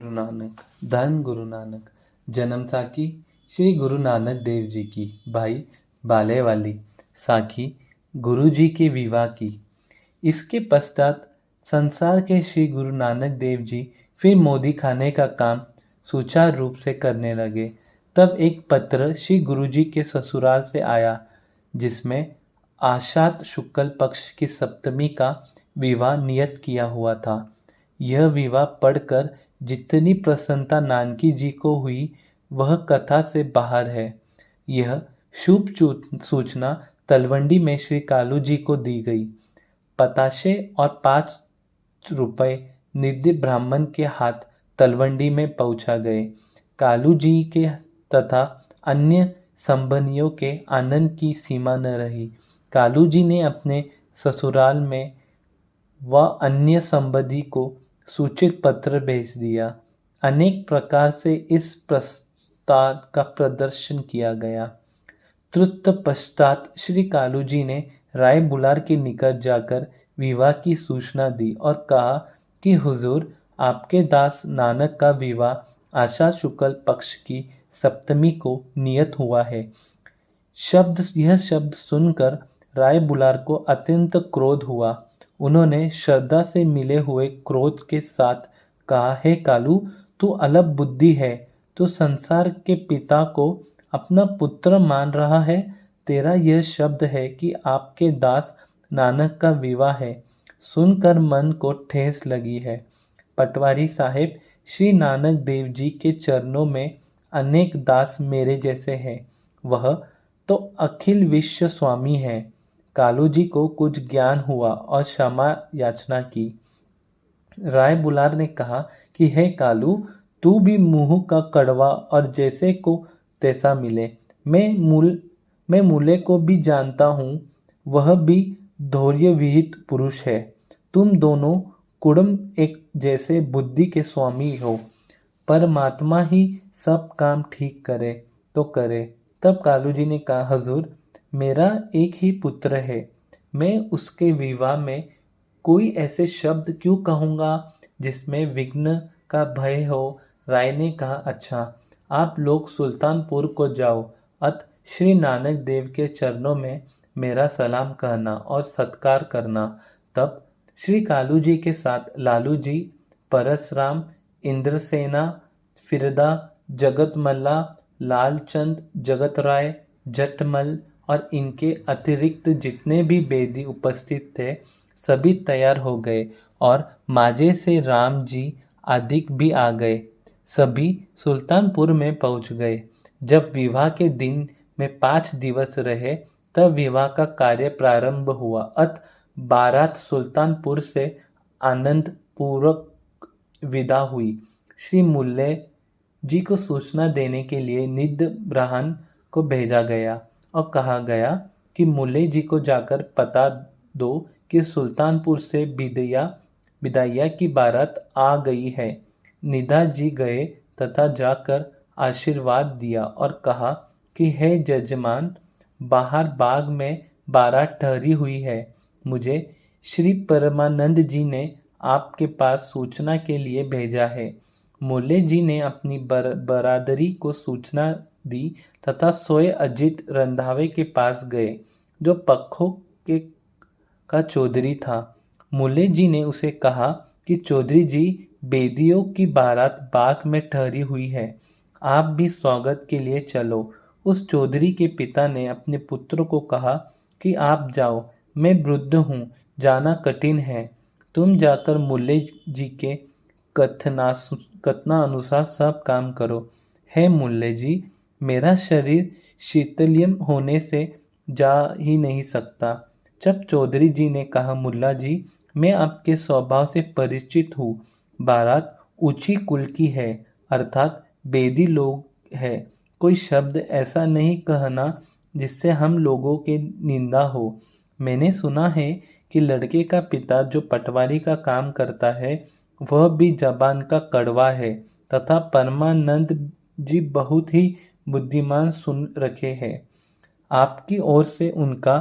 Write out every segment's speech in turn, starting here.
गुरु नानक धन गुरु नानक जन्म साखी श्री गुरु नानक देव जी की। भाई बाले वाली साखी गुरु जी के विवाह की। इसके पश्चात संसार के श्री गुरु नानक देव जी फिर मोदी खाने का काम सुचारू रूप से करने लगे। तब एक पत्र श्री गुरु जी के ससुराल से आया, जिसमें आषाढ़ शुक्ल पक्ष की सप्तमी का विवाह नियत किया हुआ था। यह विवाह पढ़कर जितनी प्रसन्नता नानकी जी को हुई, वह कथा से बाहर है। यह शुभ सूचना तलवंडी में श्री कालू जी को दी गई। पताशे और 5 रुपए निधि ब्राह्मण के हाथ तलवंडी में पहुंचा गए। कालू जी के तथा अन्य संबंधियों के आनंद की सीमा न रही। कालू जी ने अपने ससुराल में व अन्य संबंधी को सूचित पत्र भेज दिया। अनेक प्रकार से इस प्रस्ताव का प्रदर्शन किया गया। तुरंत पश्चात श्री कालू जी ने राय बुलार के निकट जाकर विवाह की सूचना दी और कहा कि हुजूर, आपके दास नानक का विवाह आषाढ़ शुक्ल पक्ष की सप्तमी को नियत हुआ है। यह शब्द सुनकर राय बुलार को अत्यंत क्रोध हुआ। उन्होंने श्रद्धा से मिले हुए क्रोध के साथ कहा, हे कालू, तू अल्प बुद्धि है। तू संसार के पिता को अपना पुत्र मान रहा है। तेरा यह शब्द है कि आपके दास नानक का विवाह है, सुनकर मन को ठेस लगी है। पटवारी साहेब, श्री नानक देव जी के चरणों में अनेक दास मेरे जैसे हैं। वह तो अखिल विश्व स्वामी है। कालू जी को कुछ ज्ञान हुआ और क्षमा याचना की। राय बुलार ने कहा कि हे कालू, तू भी मुंह का कड़वा और जैसे को तैसा मिले। मैं मूले को भी जानता हूँ, वह भी धैर्य विहित पुरुष है। तुम दोनों कुड़म एक जैसे बुद्धि के स्वामी हो। परमात्मा ही सब काम ठीक करे तो करे। तब कालू जी ने कहा, हुजूर, मेरा एक ही पुत्र है। मैं उसके विवाह में कोई ऐसे शब्द क्यों कहूँगा जिसमें विघ्न का भय हो। राय ने कहा, अच्छा, आप लोग सुल्तानपुर को जाओ। अत श्री नानक देव के चरणों में मेरा सलाम कहना और सत्कार करना। तब श्री कालू जी के साथ लालू जी, परसराम, इंद्रसेना, फिरदा, जगतमल्ला, लालचंद, जगत राय, जटमल और इनके अतिरिक्त जितने भी बेदी उपस्थित थे, सभी तैयार हो गए और माजे से राम जी आदि भी आ गए। सभी सुल्तानपुर में पहुंच गए। जब विवाह के दिन में 5 दिवस रहे, तब विवाह का कार्य प्रारंभ हुआ। अत बारात सुल्तानपुर से आनंद पूर्वक विदा हुई। श्री मुल्ले जी को सूचना देने के लिए निध ब्राह्मण को भेजा गया और कहा गया कि मुल्ले जी को जाकर बता दो कि सुल्तानपुर से बिदैया की बारात आ गई है। निधा जी गए तथा जाकर आशीर्वाद दिया और कहा कि हे जजमान, बाहर बाग में बारात ठहरी हुई है। मुझे श्री परमानंद जी ने आपके पास सूचना के लिए भेजा है। मुल्ले जी ने अपनी बरादरी को सूचना दी तथा सोए अजित रंधावे के पास गए, जो पखों के का चौधरी था। मुल्ले जी ने उसे कहा कि चौधरी जी, बेदियों की बारात बाग में ठहरी हुई है, आप भी स्वागत के लिए चलो। उस चौधरी के पिता ने अपने पुत्र को कहा कि आप जाओ, मैं वृद्ध हूँ, जाना कठिन है। तुम जाकर मुल्ले जी के कथना अनुसार सब काम करो। हे मुल्ले जी, मेरा शरीर शीतल्यम होने से जा ही नहीं सकता। जब चौधरी जी ने कहा, मुल्ला जी, मैं आपके स्वभाव से परिचित हूँ। बारात ऊंची कुल की है, अर्थात बेदी लोग है। कोई शब्द ऐसा नहीं कहना जिससे हम लोगों के निंदा हो। मैंने सुना है कि लड़के का पिता जो पटवारी का काम करता है, वह भी जबान का कड़वा है तथा परमानंद जी बहुत ही बुद्धिमान सुन रखे हैं। आपकी ओर से उनका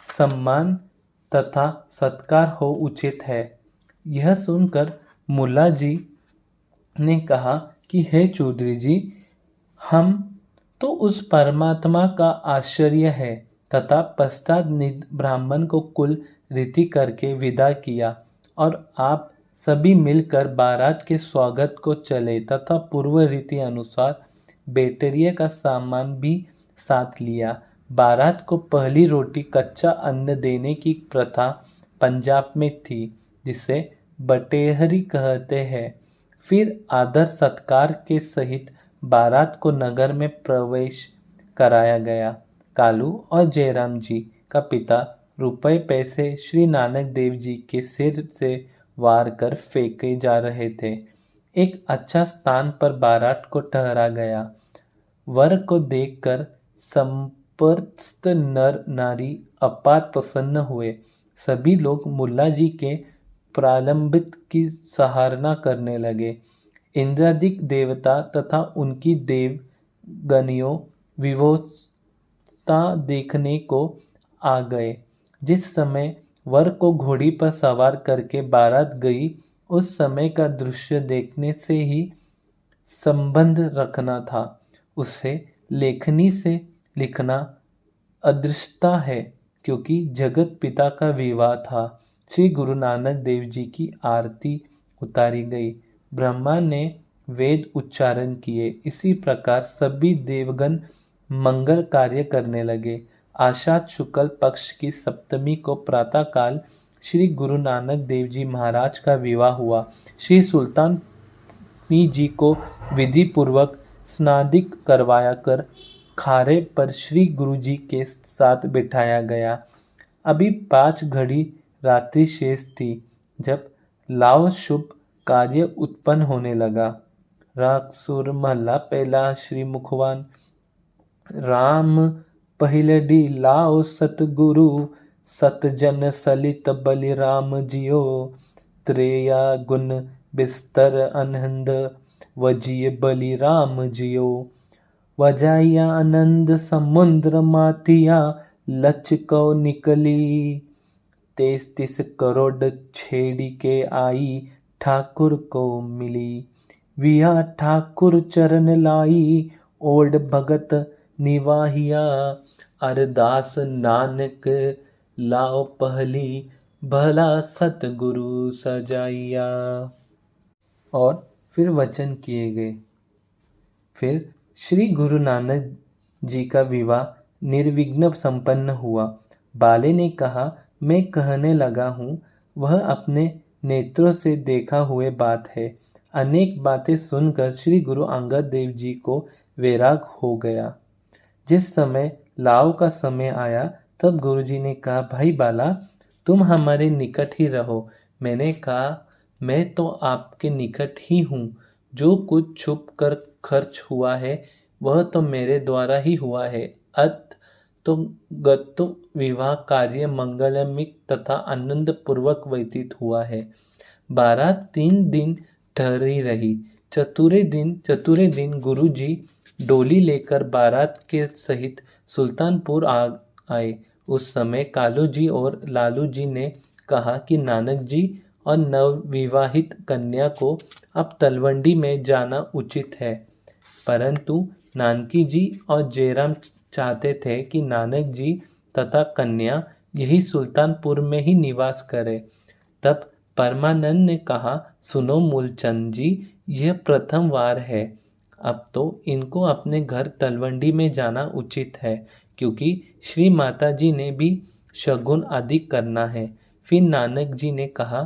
सम्मान तथा सत्कार हो उचित है। यह सुनकर मुल्ला जी ने कहा कि हे चौधरी जी, हम तो उस परमात्मा का आश्चर्य है, तथा पश्चात निध ब्राह्मण को कुल रीति करके विदा किया और आप सभी मिलकर बारात के स्वागत को चले तथा पूर्व रीति अनुसार बैटरिया का सामान भी साथ लिया। बारात को पहली रोटी कच्चा अन्न देने की प्रथा पंजाब में थी, जिसे बटेहरी कहते हैं। फिर आदर सत्कार के सहित बारात को नगर में प्रवेश कराया गया। कालू और जयराम जी का पिता रुपए पैसे श्री नानक देव जी के सिर से वार कर फेंके जा रहे थे। एक अच्छा स्थान पर बारात को ठहरा गया। वर को देखकर संपर्कस्थ नर नारी अपार प्रसन्न हुए। सभी लोग मुल्ला जी के प्रालंबित की सराहना करने लगे। इंद्रादिक देवता तथा उनकी देवगणियों विभोस्ता देखने को आ गए। जिस समय वर को घोड़ी पर सवार करके बारात गई, उस समय का दृश्य देखने से ही संबंध रखना था। उसे लेखनी से लिखना अदृष्टता है, क्योंकि जगत पिता का विवाह था। श्री गुरु नानक देव जी की आरती उतारी गई। ब्रह्मा ने वेद उच्चारण किए। इसी प्रकार सभी देवगण मंगल कार्य करने लगे। आषाढ़ शुक्ल पक्ष की सप्तमी को प्रातःकाल श्री गुरु नानक देव जी महाराज का विवाह हुआ। श्री सुल्तान जी को विधि पूर्वक स्नादिक करवाया कर खारे पर श्री गुरु जी के साथ बिठाया गया। अभी 5 घड़ी रात्रि शेष थी जब लाव शुभ कार्य उत्पन्न होने लगा। राग सुर महला पहला। श्री मुखवान। राम पहिलडी लाओ सतगुरु, सतजन सलित बलि राम जियो। त्रेया गुण बिस्तर अनहद, वजिय बलि राम जियो। वजाया आनंद समुद्र माथिया, लचको निकली। 33 करोड़ छेड़ी के आई, ठाकुर को मिली। विया ठाकुर चरण लाई, ओड भगत निवाहिया। अरदास नानक लाओ पहली, भला सतगुरु सजाइया। और फिर वचन किए गए। फिर श्री गुरु नानक जी का विवाह निर्विघ्न संपन्न हुआ। बाले ने कहा, मैं कहने लगा हूँ, वह अपने नेत्रों से देखा हुए बात है। अनेक बातें सुनकर श्री गुरु अंगद देव जी को वैराग हो गया। जिस समय लाव का समय आया, तब गुरुजी ने कहा, भाई बाला, तुम हमारे निकट ही रहो। मैंने कहा, मैं तो आपके निकट ही हूँ। जो कुछ छुप कर खर्च हुआ है, वह तो मेरे द्वारा ही हुआ है। तो गतो विवाह कार्य मंगलमिक तथा आनंद पूर्वक व्यतीत हुआ है। बारात 3 दिन ठहरी रही। चतुरे दिन गुरुजी डोली लेकर बारात के सहित सुल्तानपुर आए। उस समय कालू जी और लालू जी ने कहा कि नानक जी और नवविवाहित कन्या को अब तलवंडी में जाना उचित है। परंतु नानकी जी और जयराम चाहते थे कि नानक जी तथा कन्या यही सुल्तानपुर में ही निवास करें। तब परमानंद ने कहा, सुनो मूलचंद जी, यह प्रथम वार है। अब तो इनको अपने घर तलवंडी में जाना उचित है, क्योंकि श्री माता जी ने भी शगुन आदि करना है। फिर नानक जी ने कहा,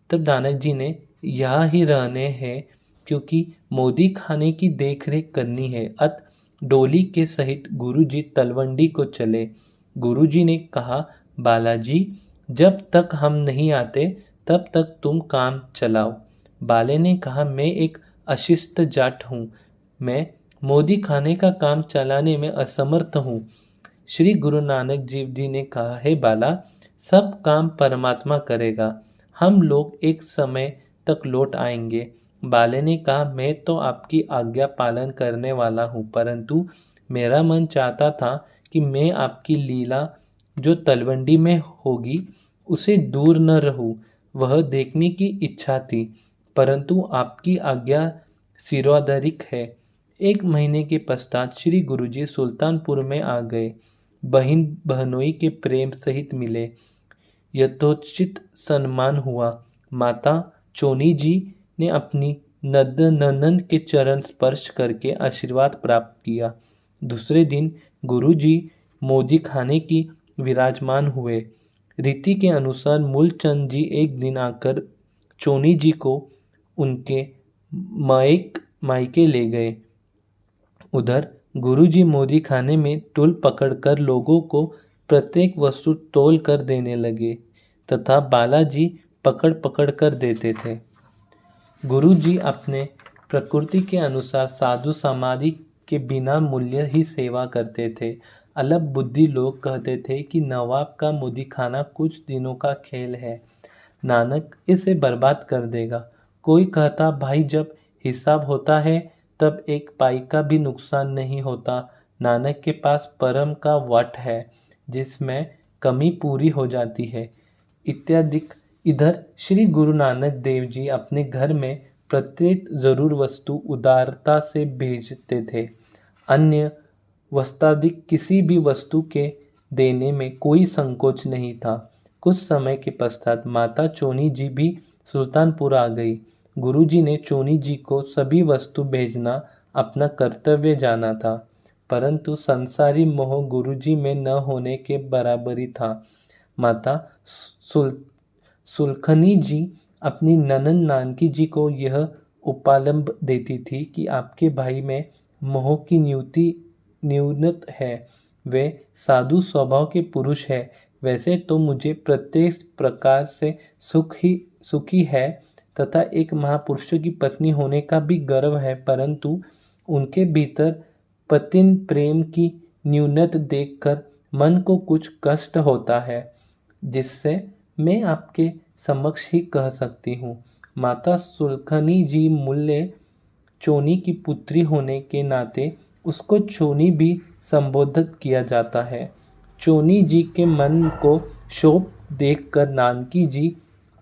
तब नानक जी ने यहाँ ही रहने हैं, क्योंकि मोदी खाने की देखरेख करनी है। डोली के सहित गुरुजी तलवंडी को चले। गुरुजी ने कहा, बालाजी, जब तक हम नहीं आते तब तक तुम काम चलाओ। बाले ने कहा, मैं एक अशिष्ट जाट हूँ, मैं मोदी खाने का काम चलाने में असमर्थ हूँ। श्री गुरु नानक देव जी ने कहा, हे बाला, सब काम परमात्मा करेगा, हम लोग एक समय तक लौट आएंगे। बाले ने कहा, मैं तो आपकी आज्ञा पालन करने वाला हूँ, परंतु मेरा मन चाहता था कि मैं आपकी लीला जो तलवंडी में होगी उसे दूर न रहूं, वह देखने की इच्छा थी। परंतु आपकी आज्ञा सिरोधारिक है। 1 महीने के पश्चात श्री गुरुजी सुल्तानपुर में आ गए। बहन बहनोई के प्रेम सहित मिले। यथोचित सम्मान हुआ। माता चोनी जी ने अपनी ननंद के चरण स्पर्श करके आशीर्वाद प्राप्त किया। दूसरे दिन गुरुजी मोदी खाने की विराजमान हुए। रीति के अनुसार मूलचंद जी एक दिन आकर चोनी जी को उनके मायके ले गए। उधर गुरुजी मोदी खाने में टूल पकड़कर लोगों को प्रत्येक वस्तु तोल कर देने लगे तथा बालाजी पकड़ पकड़ कर देते थे। गुरुजी अपने प्रकृति के अनुसार साधु समाधि के बिना मूल्य ही सेवा करते थे। अल्प बुद्धि लोग कहते थे कि नवाब का मोदी खाना कुछ दिनों का खेल है, नानक इसे बर्बाद कर देगा। कोई कहता भाई जब हिसाब होता है तब 1 पाई का भी नुकसान नहीं होता। नानक के पास परम का वट है जिसमें कमी पूरी हो जाती है इत्यादि। इधर श्री गुरु नानक देव जी अपने घर में प्रत्येक जरूर वस्तु उदारता से भेजते थे। अन्य वस्त्रादिक किसी भी वस्तु के देने में कोई संकोच नहीं था। कुछ समय के पश्चात माता चोनी जी भी सुल्तानपुर आ गई। गुरुजी ने चोनी जी को सभी वस्तु भेजना अपना कर्तव्य जाना था, परंतु संसारी मोह गुरुजी में न होने के बराबरी था। माता सुलखनी जी अपनी ननंद नानकी जी को यह उपालंब देती थी कि आपके भाई में मोह की न्यूनत है। वे साधु स्वभाव के पुरुष है। वैसे तो मुझे प्रत्येक प्रकार से सुखी है तथा एक महापुरुष की पत्नी होने का भी गर्व है, परंतु उनके भीतर पतिन प्रेम की न्यूनता देखकर मन को कुछ कष्ट होता है, जिससे मैं आपके समक्ष ही कह सकती हूँ। माता सुलखनी जी मूल्य चोनी की पुत्री होने के नाते उसको चोनी भी संबोधित किया जाता है। चोनी जी के मन को शोभ देखकर नानकी जी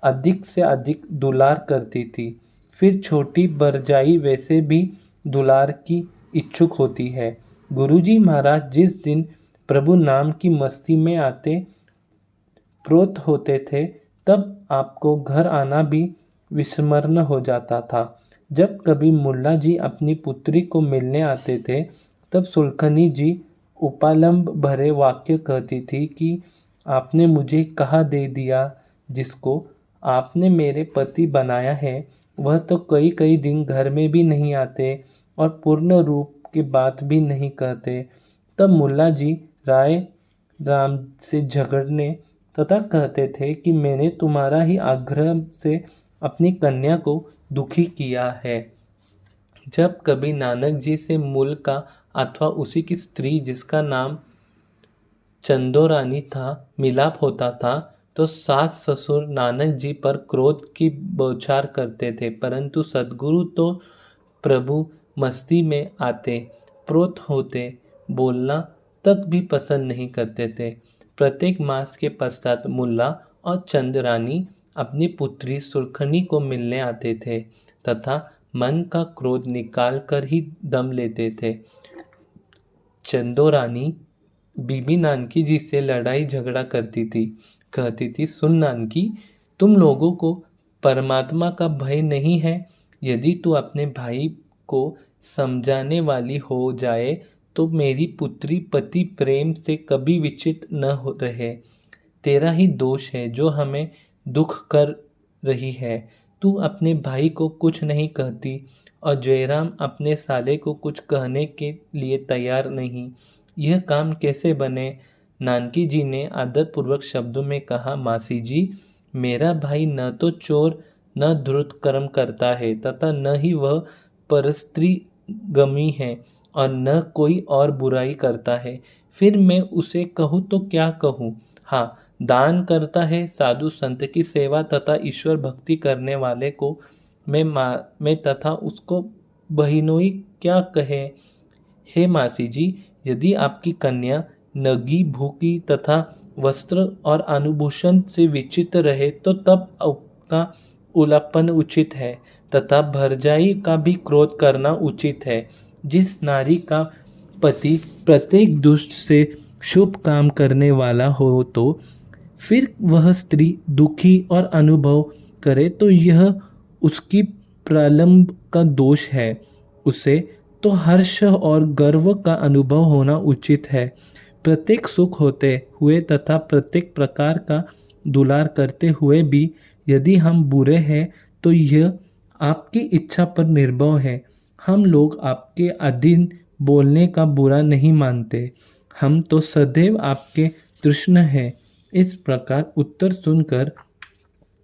अधिक से अधिक दुलार करती थी। फिर छोटी बरजाई वैसे भी दुलार की इच्छुक होती है। गुरुजी महाराज जिस दिन प्रभु नाम की मस्ती में आते प्रोत होते थे, तब आपको घर आना भी विस्मरण हो जाता था। जब कभी मुल्ला जी अपनी पुत्री को मिलने आते थे, तब सुलखनी जी उपालंब भरे वाक्य कहती थी कि आपने मुझे कहा दे दिया, जिसको आपने मेरे पति बनाया है वह तो कई कई दिन घर में भी नहीं आते और पूर्ण रूप की बात भी नहीं कहते। तब मुल्ला जी राय राम से झगड़ने तथा कहते थे कि मैंने तुम्हारा ही आग्रह से अपनी कन्या को दुखी किया है। जब कभी नानक जी से मूल का अथवा उसी की स्त्री जिसका नाम चंदोरानी था मिलाप होता था, तो सास ससुर नानक जी पर क्रोध की बौछार करते थे, परंतु सद्गुरु तो प्रभु मस्ती में आते प्रोत होते बोलना तक भी पसंद नहीं करते थे। प्रत्येक मास के पश्चात मुल्ला और चंद्रानी अपनी पुत्री सुलखनी को मिलने आते थे तथा मन का क्रोध निकाल कर ही दम लेते थे। चंदोरानी बीबी नानकी जी से लड़ाई झगड़ा करती थी। कहती थी, सुन नानकी, तुम लोगों को परमात्मा का भय नहीं है। यदि तू अपने भाई को समझाने वाली हो जाए तो मेरी पुत्री पति प्रेम से कभी विचलित न रहे। तेरा ही दोष है जो हमें दुख कर रही है। तू अपने भाई को कुछ नहीं कहती और जयराम अपने साले को कुछ कहने के लिए तैयार नहीं। यह काम कैसे बने? नानकी जी ने आदरपूर्वक शब्दों में कहा, मासी जी, मेरा भाई न तो चोर न धूर्त कर्म करता है तथा न ही वह परस्त्री गमी है और न कोई और बुराई करता है। फिर मैं उसे कहूँ तो क्या कहूँ? हाँ, दान करता है, साधु संत की सेवा तथा ईश्वर भक्ति करने वाले को मैं तथा उसको बहिनोई क्या कहे? हे मासी जी, यदि आपकी कन्या नंगी भूखी तथा वस्त्र और आभूषण से विचित्र रहे तो तब आपका उलापन उचित है तथा भरजाई का भी क्रोध करना उचित है। जिस नारी का पति प्रत्येक दुष्ट से शुभ काम करने वाला हो तो फिर वह स्त्री दुखी और अनुभव करे तो यह उसकी प्रलंब का दोष है। उसे तो हर्ष और गर्व का अनुभव होना उचित है। प्रत्येक सुख होते हुए तथा प्रत्येक प्रकार का दुलार करते हुए भी यदि हम बुरे हैं तो यह आपकी इच्छा पर निर्भर है। हम लोग आपके अधीन बोलने का बुरा नहीं मानते। हम तो सदैव आपके तृष्ण हैं। इस प्रकार उत्तर सुनकर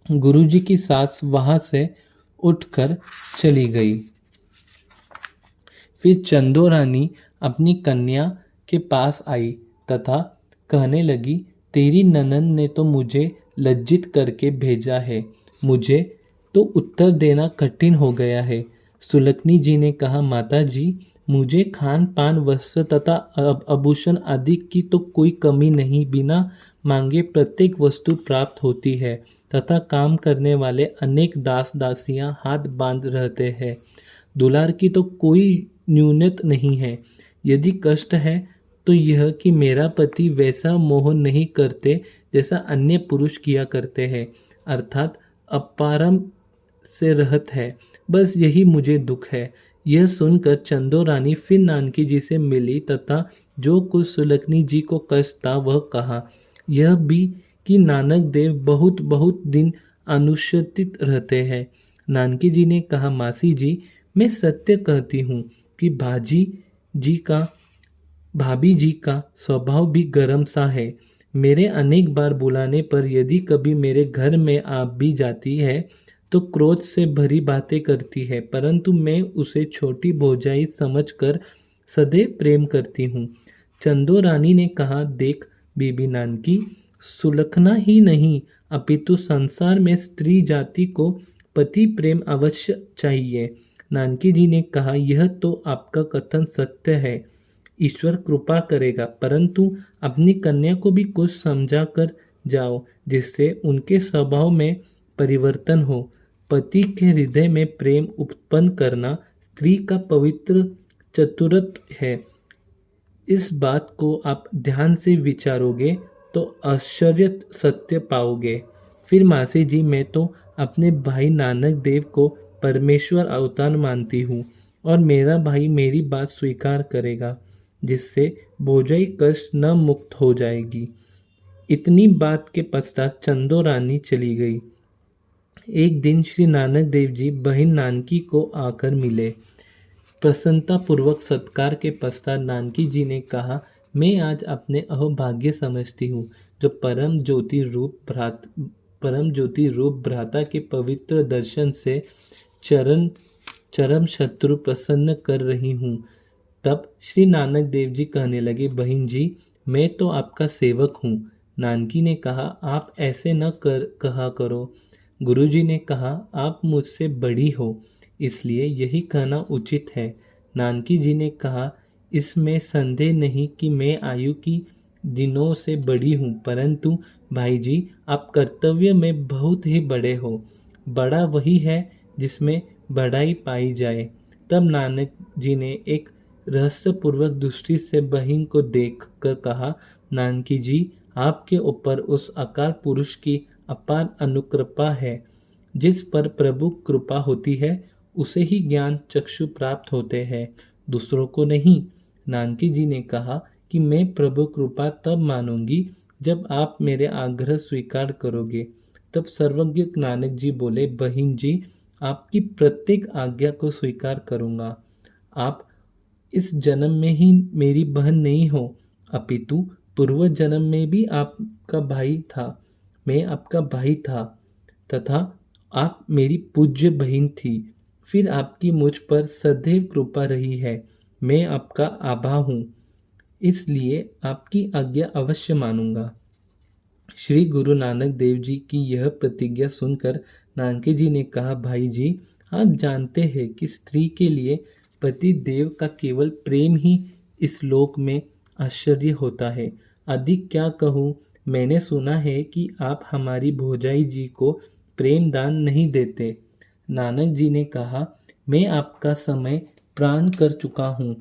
गुरुजी की सास वहाँ से उठकर चली गई। फिर चंदो रानी अपनी कन्या के पास आई तथा कहने लगी, तेरी ननद ने तो मुझे लज्जित करके भेजा है। मुझे तो उत्तर देना कठिन हो गया है। सुलग्नी जी ने कहा, माता जी, मुझे खान पान वस्त्र तथा आभूषण आदि की तो कोई कमी नहीं। बिना मांगे प्रत्येक वस्तु प्राप्त होती है तथा काम करने वाले अनेक दास दासियां हाथ बांध रहते हैं। दुलार की तो कोई न्यूनत नहीं है। यदि कष्ट है तो यह कि मेरा पति वैसा मोह नहीं करते जैसा अन्य पुरुष किया करते हैं, अर्थात अपारम से रहत है। बस यही मुझे दुख है। यह सुनकर चंदो रानी फिर नानकी जी से मिली तथा जो कुछ सुलग्नी जी को कष्ट था वह कहा। यह भी कि नानक देव बहुत बहुत दिन अनुशोचित रहते हैं। नानकी जी ने कहा, मासी जी, मैं सत्य कहती हूँ कि भाभी जी का स्वभाव भी गर्म सा है। मेरे अनेक बार बुलाने पर यदि कभी मेरे घर में आप भी जाती है तो क्रोध से भरी बातें करती है, परंतु मैं उसे छोटी भौजाई समझकर सदैव प्रेम करती हूँ। चंदो रानी ने कहा, देख बीबी नानकी, सुलखना ही नहीं अपितु संसार में स्त्री जाति को पति प्रेम अवश्य चाहिए। नानकी जी ने कहा, यह तो आपका कथन सत्य है, ईश्वर कृपा करेगा, परंतु अपनी कन्या को भी कुछ समझा कर जाओ जिससे उनके स्वभाव में परिवर्तन हो। पति के हृदय में प्रेम उत्पन्न करना स्त्री का पवित्र चतुरत है। इस बात को आप ध्यान से विचारोगे तो आश्चर्य सत्य पाओगे। फिर मासी जी, मैं तो अपने भाई नानक देव को परमेश्वर अवतार मानती हूँ और मेरा भाई मेरी बात स्वीकार करेगा, जिससे भौजाई कष्ट न मुक्त हो जाएगी। इतनी बात के पश्चात चंदो रानी चली गई। एक दिन श्री नानक देव जी बहन नानकी को आकर मिले। प्रसन्नता पूर्वक सत्कार के पश्चात नानकी जी ने कहा, मैं आज अपने अहोभाग्य समझती हूँ जो परम ज्योति रूप भ्राता के पवित्र दर्शन से चरम शत्रु प्रसन्न कर रही हूँ। तब श्री नानक देव जी कहने लगे, बहन जी, मैं तो आपका सेवक हूँ। नानकी ने कहा, आप ऐसे न कहा करो। गुरुजी ने कहा, आप मुझसे बड़ी हो, इसलिए यही कहना उचित है। नानकी जी ने कहा, इसमें संदेह नहीं कि मैं आयु की दिनों से बड़ी हूँ, परंतु भाई जी, आप कर्तव्य में बहुत ही बड़े हो। बड़ा वही है जिसमें बड़ाई पाई जाए। तब नानक जी ने एक रहस्यपूर्वक दृष्टि से बहन को देख कर कहा, नानकी जी, आपके ऊपर उस अकाल पुरुष की अपार अनुकृपा है। जिस पर प्रभु कृपा होती है उसे ही ज्ञान चक्षु प्राप्त होते हैं, दूसरों को नहीं। नानकी जी ने कहा कि मैं प्रभु कृपा तब मानूंगी जब आप मेरे आग्रह स्वीकार करोगे। तब सर्वज्ञ नानक जी बोले, बहन जी, आपकी प्रत्येक आज्ञा को स्वीकार करूंगा। आप इस जन्म में ही मेरी बहन नहीं हो, अपितु पूर्व जन्म में भी आपका भाई था, मैं आपका भाई था तथा आप मेरी पूज्य बहन थी। फिर आपकी मुझ पर सदैव कृपा रही है। मैं आपका आभा हूँ, इसलिए आपकी आज्ञा अवश्य मानूंगा। श्री गुरु नानक देव जी की यह प्रतिज्ञा सुनकर नानकी जी ने कहा, भाई जी, आप जानते हैं कि स्त्री के लिए पति देव का केवल प्रेम ही इस लोक में आश्चर्य होता है। अधिक क्या कहूँ, मैंने सुना है कि आप हमारी भौजाई जी को प्रेम दान नहीं देते। नानक जी ने कहा, मैं आपका समय प्राण कर चुका हूँ,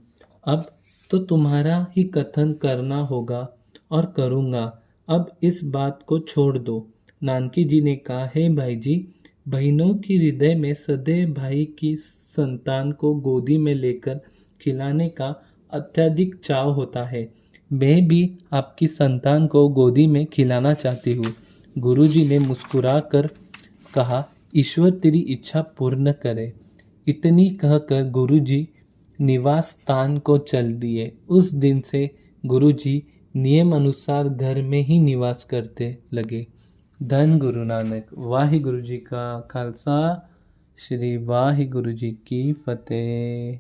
अब तो तुम्हारा ही कथन करना होगा और करूँगा। अब इस बात को छोड़ दो। नानकी जी ने कहा, हे भाई जी, बहनों की हृदय में सदैव भाई की संतान को गोदी में लेकर खिलाने का अत्यधिक चाव होता है। मैं भी आपकी संतान को गोदी में खिलाना चाहती हूँ। गुरुजी ने मुस्कुरा कर कहा, ईश्वर तेरी इच्छा पूर्ण करे। इतनी कहकर गुरुजी निवास स्थान को चल दिए। उस दिन से गुरुजी नियम अनुसार घर में ही निवास करते लगे। धन गुरु नानक। वाहिगुरु जी का खालसा, श्री वाहिगुरु जी की फतेह।